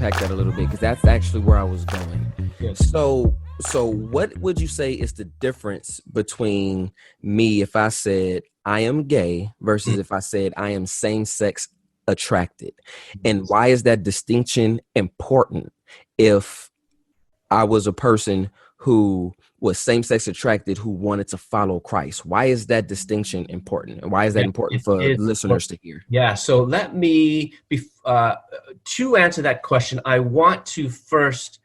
unpack that a little bit because that's actually where I was going. Good. So what would you say is the difference between me if I said I am gay versus if I said I am same-sex attracted? And why is that distinction important if I was a person who was same-sex attracted who wanted to follow Christ? Why is that distinction important? And why is that important for listeners to hear? Yeah, so let me, to answer that question, I want to first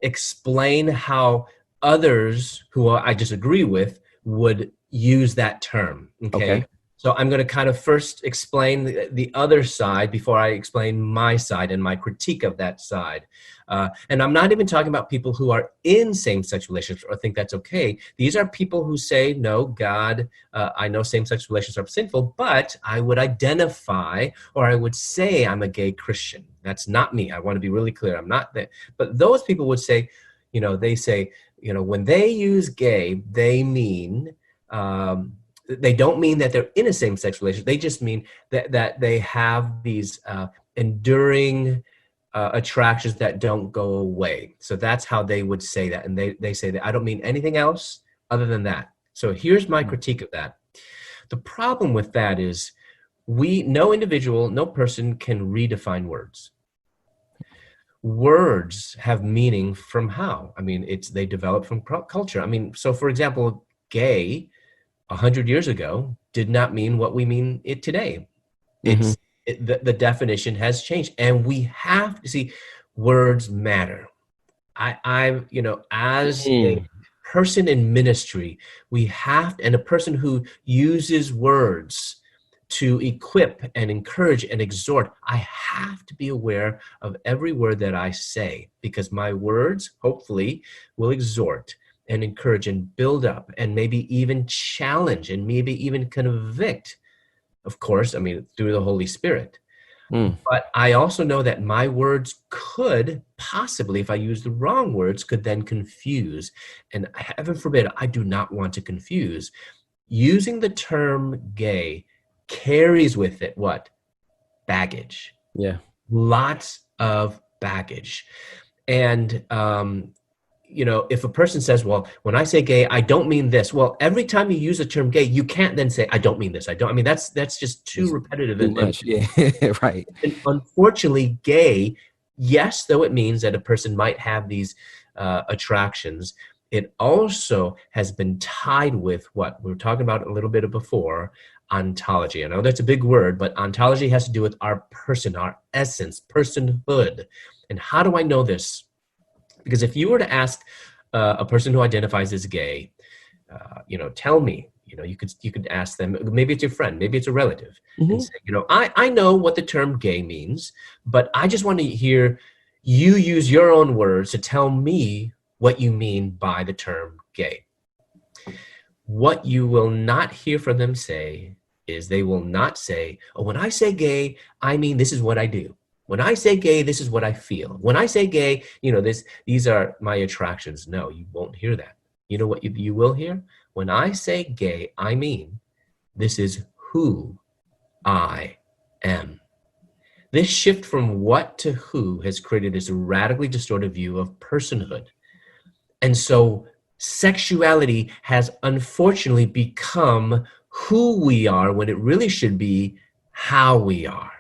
explain how others who I disagree with would use that term, okay? So I'm going to kind of first explain the other side before I explain my side and my critique of that side. And I'm not even talking about people who are in same-sex relationships or think that's okay. These are people who say, no, God, I know same-sex relations are sinful, but I would identify or I would say I'm a gay Christian. That's not me. I want to be really clear. I'm not that. But those people would say, they say, when they use gay, they mean, they don't mean that they're in a same-sex relationship. They just mean that they have these enduring attractions that don't go away. So that's how they would say that. And they say that I don't mean anything else other than that. So here's my critique of that. The problem with that is no individual, no person can redefine words. Words have meaning from how? I mean, they develop from culture. I mean, so for example, gay 100 years ago did not mean what we mean it today. The definition has changed, and we have to see words matter. As a person in ministry, we have, and a person who uses words to equip and encourage and exhort, I have to be aware of every word that I say, because my words hopefully will exhort and encourage and build up and maybe even challenge and maybe even convict, of course, I mean, through the Holy Spirit. But I also know that my words could possibly, if I use the wrong words, could then confuse. And heaven forbid, I do not want to confuse. Using the term gay carries with it what? Baggage. Yeah. Lots of baggage. And, if a person says, well, when I say gay, I don't mean this. Well, every time you use the term gay, you can't then say, I don't mean this. I mean, that's just too repetitive. Too much. Yeah, right. And unfortunately, gay, yes, though it means that a person might have these attractions, it also has been tied with what we were talking about a little bit before, ontology. I know that's a big word, but ontology has to do with our person, our essence, personhood. And how do I know this? Because if you were to ask a person who identifies as gay, tell me, you could ask them, maybe it's your friend, maybe it's a relative, and say, I know what the term gay means, but I just want to hear you use your own words to tell me what you mean by the term gay. What you will not hear from them say is they will not say, oh, when I say gay, I mean this is what I do. When I say gay, this is what I feel. When I say gay, these are my attractions. No, you won't hear that. You know what you will hear? When I say gay, I mean this is who I am. This shift from what to who has created this radically distorted view of personhood. And so sexuality has unfortunately become who we are when it really should be how we are.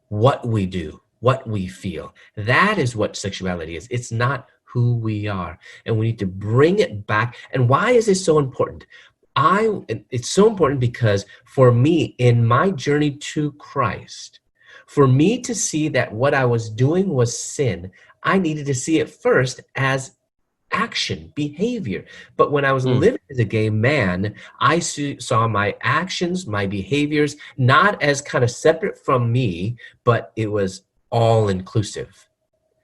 What we do, what we feel. That is what sexuality is. It's not who we are. And we need to bring it back. And why is this so important? It's so important because for me, in my journey to Christ, for me to see that what I was doing was sin, I needed to see it first as action, behavior. But when I was living as a gay man, I saw my actions, my behaviors, not as kind of separate from me, but it was all inclusive.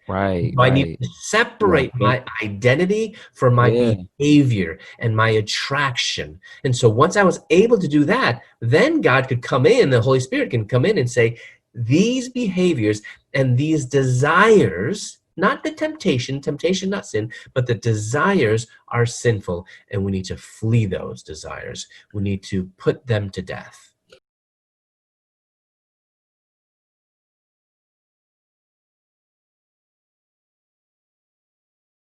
Right. So I need to separate my identity from my behavior and my attraction. And so once I was able to do that, then God could come in, the Holy Spirit can come in and say, these behaviors and these desires, not the temptation, not sin, but the desires are sinful, and we need to flee those desires. We need to put them to death.